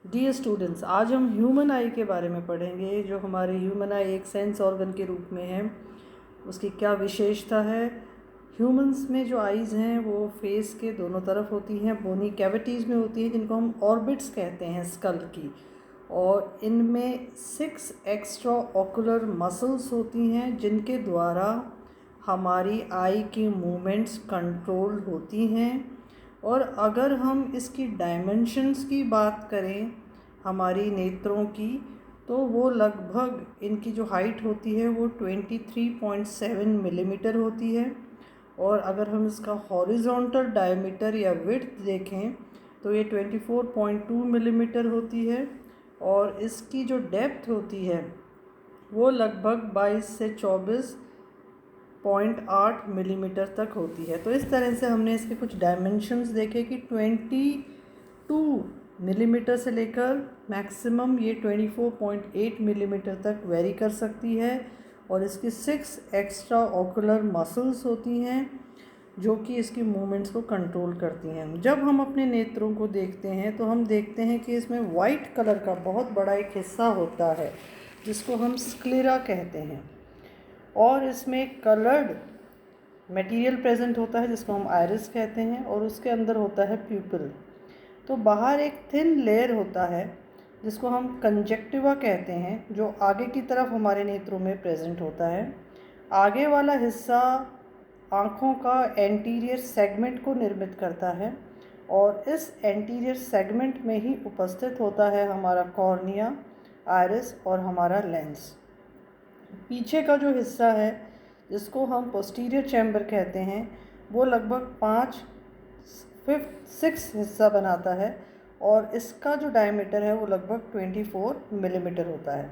Dear students, आज हम human आई के बारे में पढ़ेंगे। जो हमारे ह्यूमन आई एक सेंस ऑर्गन के रूप में है, उसकी क्या विशेषता है। ह्यूमंस में जो आईज़ हैं वो फेस के दोनों तरफ होती हैं, बोनी कैविटीज़ में होती हैं जिनको हम ऑर्बिट्स कहते हैं स्कल की, और इनमें 6 एक्स्ट्रा ऑकुलर मसल्स होती हैं जिनके द्वारा हमारी आई की मूवमेंट्स कंट्रोल होती हैं। और अगर हम इसकी डायमेंशंस की बात करें हमारी नेत्रों की, तो वो लगभग इनकी जो हाइट होती है वो 23.7 मिलीमीटर होती है। और अगर हम इसका हॉरिजॉन्टल डायमीटर या विड्थ देखें तो ये 24.2 मिलीमीटर होती है। और इसकी जो डेप्थ होती है वो लगभग 22 से 24.8 मिलीमीटर तक होती है। तो इस तरह से हमने इसके कुछ डायमेंशंस देखे कि 22 मिलीमीटर से लेकर मैक्सिमम ये 24.8 मिलीमीटर तक वेरी कर सकती है। और इसकी 6 एक्स्ट्रा ऑकुलर मसल्स होती हैं जो कि इसकी मूवमेंट्स को कंट्रोल करती हैं। जब हम अपने नेत्रों को देखते हैं तो हम देखते हैं कि इसमें वाइट कलर का बहुत बड़ा एक हिस्सा होता है जिसको हम स्क्लेरा कहते हैं, और इसमें कलर्ड मटेरियल प्रेजेंट होता है जिसको हम आयरिस कहते हैं, और उसके अंदर होता है प्यूपिल। तो बाहर एक थिन लेयर होता है जिसको हम कंजक्टिवा कहते हैं, जो आगे की तरफ हमारे नेत्रों में प्रेजेंट होता है। आगे वाला हिस्सा आँखों का एंटीरियर सेगमेंट को निर्मित करता है, और इस एंटीरियर सेगमेंट में ही उपस्थित होता है हमारा कॉर्निया, आयरिस और हमारा लेंस। पीछे का जो हिस्सा है जिसको हम पोस्टीरियर चैम्बर कहते हैं वो लगभग 5/6 हिस्सा बनाता है, और इसका जो डायमीटर है वो लगभग 24 मिलीमीटर होता है।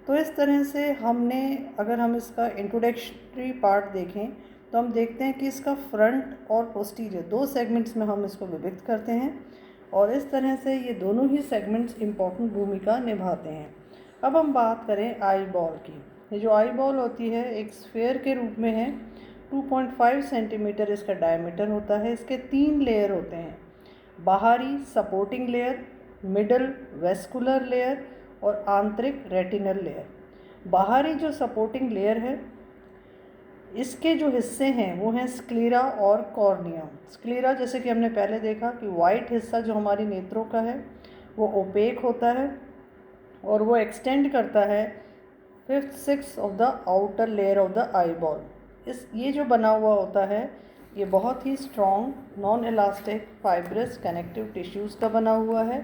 तो इस तरह से हमने, अगर हम इसका इंट्रोडक्टरी पार्ट देखें तो हम देखते हैं कि इसका फ्रंट और पोस्टीरियर 2 सेगमेंट्स में हम इसको विभक्त करते हैं, और इस तरह से ये दोनों ही सेगमेंट्स इम्पोर्टेंट भूमिका निभाते हैं। अब हम बात करें आई बॉल की। ये जो आई बॉल होती है एक स्फेयर के रूप में है। 2.5 सेंटीमीटर इसका डायमीटर होता है। इसके 3 लेयर होते हैं, बाहरी supporting layer, middle vascular layer और आंतरिक रेटिनल लेयर। बाहरी जो सपोर्टिंग लेयर है इसके जो हिस्से हैं वो हैं स्क्लेरा और कॉर्निया। स्क्लेरा, जैसे कि हमने पहले देखा कि वाइट हिस्सा जो हमारी नेत्रों का है वो ओपेक होता है और वो एक्सटेंड करता है 5/6 of the outer layer of the eyeball. ये जो बना हुआ होता है ये बहुत ही strong non elastic fibrous connective tissues का बना हुआ है,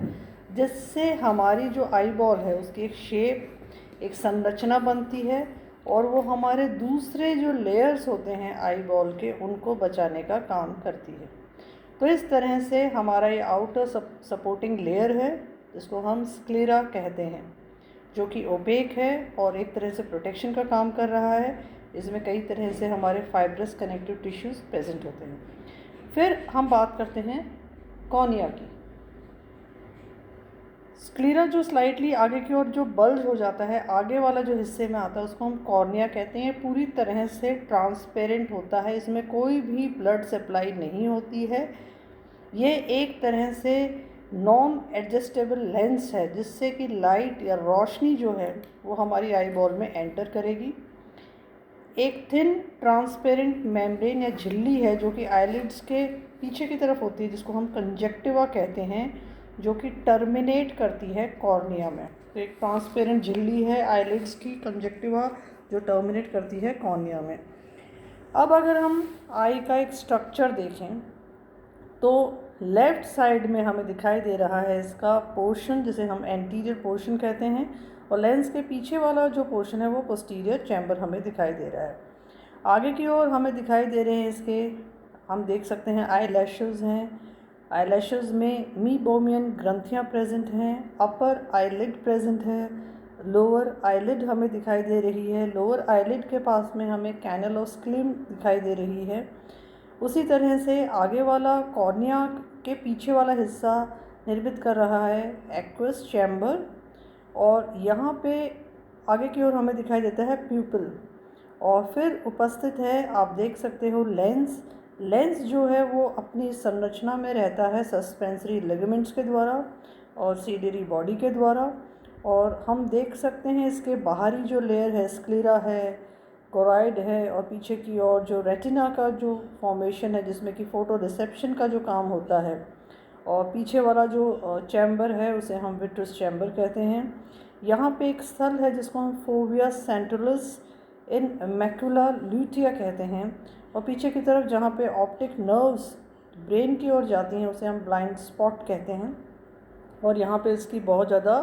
जिससे हमारी जो आई बॉल है उसकी एक शेप, एक संरचना बनती है, और वो हमारे दूसरे जो लेयर्स होते हैं आई बॉल के उनको बचाने का काम करती है। तो इस तरह से हमारा ये आउटर सपोर्टिंग लेयर है जिसको हम स्क्लेरा कहते हैं, जो कि ओपेक है और एक तरह से प्रोटेक्शन का काम कर रहा है। इसमें कई तरह से हमारे फाइब्रस कनेक्टिव टिश्यूज़ प्रेजेंट होते हैं। फिर हम बात करते हैं कॉर्निया की। स्क्लेरा जो स्लाइटली आगे की ओर जो बल्ज हो जाता है, आगे वाला जो हिस्से में आता है उसको हम कॉर्निया कहते हैं। पूरी तरह से ट्रांसपेरेंट होता है, इसमें कोई भी ब्लड सप्लाई नहीं होती है। ये एक तरह से नॉन एडजस्टेबल लेंस है जिससे कि लाइट या रोशनी जो है वो हमारी आई बॉल में एंटर करेगी। एक थिन ट्रांसपेरेंट मेम्ब्रेन या झिल्ली है जो कि आईलिड्स के पीछे की तरफ होती है, जिसको हम कंजक्टिवा कहते हैं, जो कि टर्मिनेट करती है कॉर्निया में। तो एक ट्रांसपेरेंट झिल्ली है आईलिड्स की, कंजक्टिवा, जो टर्मिनेट करती है कॉर्निया में। अब अगर हम आई का एक स्ट्रक्चर देखें तो लेफ़्ट साइड में हमें दिखाई दे रहा है इसका पोर्शन, जिसे हम एंटीरियर पोर्शन कहते हैं, और लेंस के पीछे वाला जो पोर्शन है वो पोस्टीरियर चैम्बर हमें दिखाई दे रहा है। आगे की ओर हमें दिखाई दे रहे हैं इसके, हम देख सकते हैं आई लैशेज़ हैं। आई लैशेज़ में मीबोमियन ग्रंथियाँ प्रेजेंट हैं। अपर आईलिड प्रेजेंट है। लोअर आईलिड हमें दिखाई दे रही है। लोअर आईलिड के पास में हमें कैनलोस्क्लीम दिखाई दे रही है। उसी तरह से आगे वाला कॉर्निया के पीछे वाला हिस्सा निर्मित कर रहा है एक्वस चैम्बर, और यहाँ पे आगे की ओर हमें दिखाई देता है प्यूपिल, और फिर उपस्थित है, आप देख सकते हो, लेंस। लेंस जो है वो अपनी संरचना में रहता है सस्पेंसरी लिगामेंट्स के द्वारा, और सीलियरी बॉडी के द्वारा। और हम देख सकते हैं इसके बाहरी जो लेयर है, स्क्लेरा है, कोरॉइड है, और पीछे की ओर जो रेटिना का जो फॉर्मेशन है जिसमें कि फ़ोटो रिसेप्शन का जो काम होता है, और पीछे वाला जो चैम्बर है उसे हम विट्रस चैम्बर कहते हैं। यहाँ पे एक स्थल है जिसको हम फोविया सेंट्रलस इन मैकुला ल्यूटिया कहते हैं, और पीछे की तरफ जहाँ पे ऑप्टिक नर्व्स ब्रेन की ओर जाती हैं उसे हम ब्लाइंड स्पॉट कहते हैं, और यहाँ पे इसकी बहुत ज़्यादा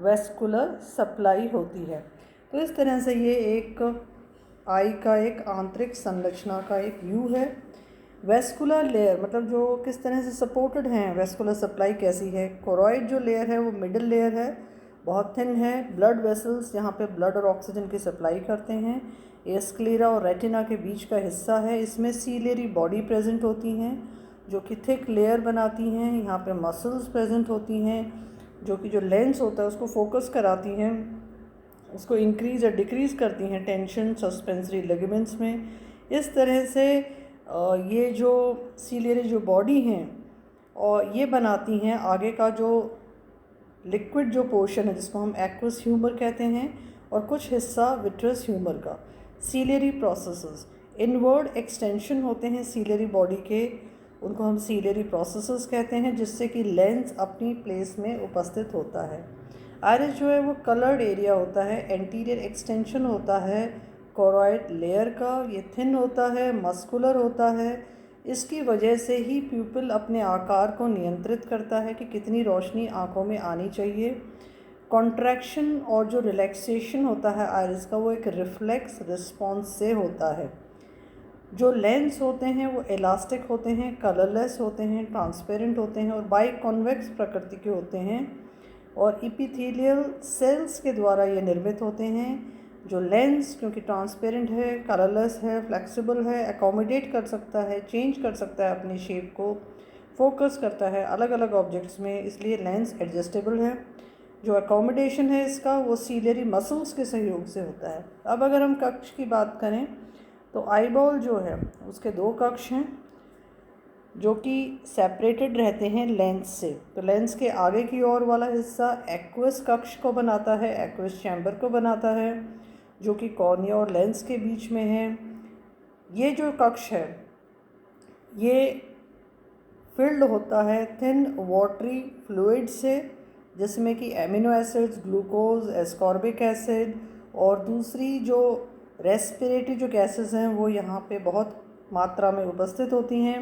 वेस्कुलर सप्लाई होती है। तो इस तरह से ये एक आई का एक आंतरिक संरचना का एक व्यू है। वेस्कुलर लेयर मतलब जो किस तरह से सपोर्टेड हैं, वेस्कुलर सप्लाई कैसी है। कोरॉइड जो लेयर है वो मिडिल लेयर है, बहुत थिन है। ब्लड वेसल्स यहाँ पे ब्लड और ऑक्सीजन की सप्लाई करते हैं। ये स्क्लेरा और रेटिना के बीच का हिस्सा है। इसमें सीलियरी बॉडी प्रेजेंट होती हैं जो कि थिक लेयर बनाती हैं। यहाँ पे मसल्स प्रेजेंट होती हैं जो कि जो लेंस होता है उसको फोकस कराती हैं, उसको इंक्रीज़ या डिक्रीज़ करती हैं टेंशन सस्पेंसरी लिगामेंट्स में। इस तरह से ये जो सीलियरी जो बॉडी हैं और ये बनाती हैं आगे का जो लिक्विड जो पोर्शन है जिसको हम एक्वस ह्यूमर कहते हैं, और कुछ हिस्सा विट्रस ह्यूमर का। सीलियरी प्रोसेसेस इनवर्ड एक्सटेंशन होते हैं सीलियरी बॉडी के, उनको हम सीलियरी प्रोसेसेस कहते हैं, जिससे कि लेंस अपनी प्लेस में उपस्थित होता है। आइरिस जो है वो कलर्ड एरिया होता है, एंटीरियर एक्सटेंशन होता है कोरॉइड लेयर का, ये थिन होता है, मस्कुलर होता है। इसकी वजह से ही प्यूपिल अपने आकार को नियंत्रित करता है कि कितनी रोशनी आँखों में आनी चाहिए। कॉन्ट्रैक्शन और जो रिलैक्सेशन होता है आइरिस का वो एक रिफ्लेक्स रिस्पॉन्स से होता है। जो लेंस होते हैं वो इलास्टिक होते हैं, कलरलेस होते हैं, ट्रांसपेरेंट होते हैं और बाई कॉन्वेक्स प्रकृति के होते हैं, और इपिथेलियल सेल्स के द्वारा ये निर्मित होते हैं। जो लेंस क्योंकि ट्रांसपेरेंट है, कलरलेस है, फ्लेक्सिबल है, एकोमोडेट कर सकता है, चेंज कर सकता है अपनी शेप को, फोकस करता है अलग अलग ऑब्जेक्ट्स में, इसलिए लेंस एडजस्टेबल है। जो एकोमोडेशन है इसका वो सीलियरी मसल्स के सहयोग से होता है। अब अगर हम कक्ष की बात करें तो आईबॉल जो है उसके दो कक्ष हैं जो कि सेपरेटेड रहते हैं लेंस से। तो लेंस के आगे की ओर वाला हिस्सा एक्वस कक्ष को बनाता है, एक्वस चैम्बर को बनाता है, जो कि कॉर्निया और लेंस के बीच में है। ये जो कक्ष है ये फिल्ड होता है थिन वाटरी फ्लूइड से, जिसमें कि amino acids, glucose, ascorbic acid और दूसरी जो रेस्पिरेटरी जो गैसेस हैं वो यहाँ पे बहुत मात्रा में उपस्थित होती हैं।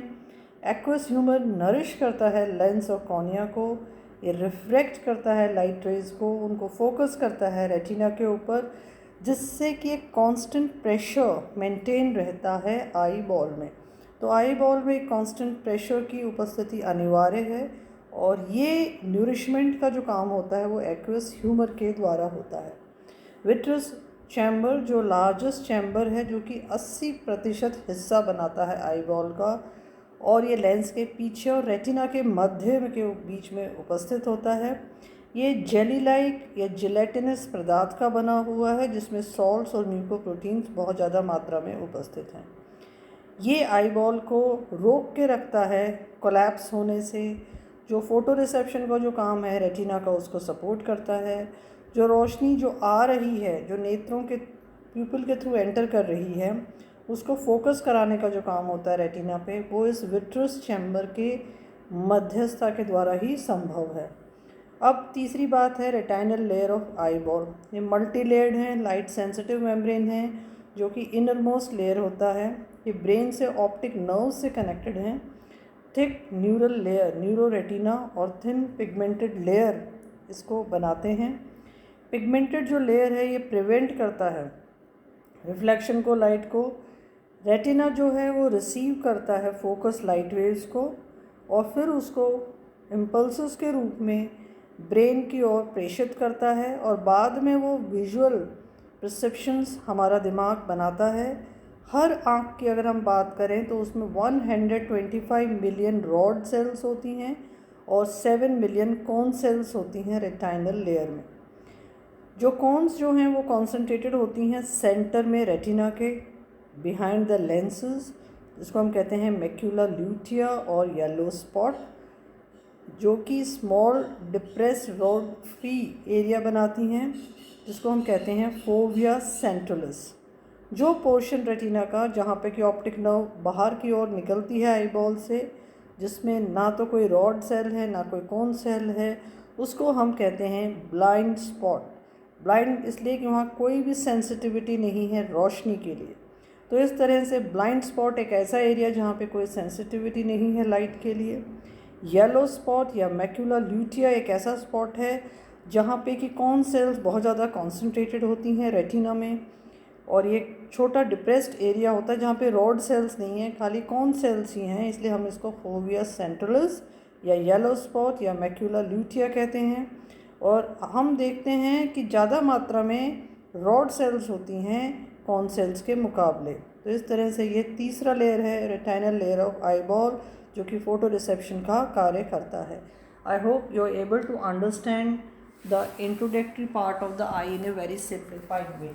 एक्वस ह्यूमर नरिश करता है लेंस और कॉर्निया को, ये रिफ्रैक्ट करता है लाइट रेज को, उनको फोकस करता है रेटिना के ऊपर, जिससे कि एक कांस्टेंट प्रेशर मेंटेन रहता है आई बॉल में। तो आई बॉल में एक कांस्टेंट प्रेशर की उपस्थिति अनिवार्य है, और ये न्यूरिशमेंट का जो काम होता है वो एक्वस ह्यूमर के द्वारा होता है। विट्रस चैम्बर जो लार्जेस्ट चैम्बर है जो कि 80% हिस्सा बनाता है आई बॉल का, और ये लेंस के पीछे और रेटिना के मध्य के बीच में उपस्थित होता है। ये जेली लाइक या जिलेटिनस पदार्थ का बना हुआ है जिसमें सॉल्ट्स और म्यूकोप्रोटीन्स बहुत ज़्यादा मात्रा में उपस्थित हैं। ये आई बॉल को रोक के रखता है कोलैप्स होने से। जो फ़ोटो रिसेप्शन का जो काम है रेटिना का उसको सपोर्ट करता है। जो रोशनी जो आ रही है, जो नेत्रों के प्यूपिल के थ्रू एंटर कर रही है, उसको फोकस कराने का जो काम होता है रेटिना पे, वो इस विट्रस चैम्बर के मध्यस्थता के द्वारा ही संभव है। अब तीसरी बात है retinal layer of eye ball. ये मल्टी लेयर्ड हैं, लाइट सेंसिटिव मेम्ब्रेन है जो कि इनरमोस्ट लेयर होता है। ये ब्रेन से ऑप्टिक नर्व से कनेक्टेड हैं। Thick neural layer, neuro retina और थिन पिगमेंटेड लेयर इसको बनाते हैं। पिगमेंटेड जो लेयर है ये प्रिवेंट करता है रिफ्लेक्शन को, लाइट को। रेटिना जो है वो रिसीव करता है फोकस लाइट वेव्स को और फिर उसको इम्पल्सेस के रूप में ब्रेन की ओर प्रेषित करता है, और बाद में वो विजुअल परसेप्शंस हमारा दिमाग बनाता है। हर आँख की अगर हम बात करें तो उसमें 125 मिलियन रॉड सेल्स होती हैं और 7 मिलियन कोन सेल्स होती हैं रेटाइनल लेयर में। जो कोन्स जो हैं वो कॉन्सेंट्रेटेड होती हैं सेंटर में रेटिना के बिहाइंड द लेंसेज, जिसको हम कहते हैं मैक्यूला ल्यूटिया और येलो स्पॉट। जो कि small depress rod free area बनाती हैं, जिसको हम कहते हैं फोविया सेंट्रलिस। जो पोर्शन रेटिना का जहाँ पे कि ऑप्टिक नर्व बाहर की ओर निकलती है आईबॉल से, जिसमें ना तो कोई रॉड सेल है ना कोई कोन सेल है, उसको हम कहते हैं ब्लाइंड स्पॉट। ब्लाइंड इसलिए कि वहाँ कोई भी सेंसिटिविटी नहीं है रोशनी के लिए। तो इस तरह से ब्लाइंड स्पॉट एक ऐसा एरिया जहाँ पे कोई सेंसिटिविटी नहीं है लाइट के लिए। येलो स्पॉट या मैक्यूला ल्यूटिया एक ऐसा स्पॉट है जहाँ पे कि कॉन सेल्स बहुत ज़्यादा कॉन्सेंट्रेटेड होती हैं रेटिना में, और ये छोटा डिप्रेस्ड एरिया होता है जहाँ पे रॉड सेल्स नहीं है, खाली कॉन सेल्स ही हैं, इसलिए हम इसको फोविया सेंट्रलिस या येलो स्पॉट या मैक्यूला ल्यूटिया कहते हैं। और हम देखते हैं कि ज़्यादा मात्रा में रॉड सेल्स होती हैं कॉन सेल्स के मुकाबले। तो इस तरह से ये तीसरा लेयर है रेटिनल लेयर ऑफ आईबॉल, जो कि फोटो रिसेप्शन का कार्य करता है। I hope you are able to understand the introductory part of the eye in a very simplified way.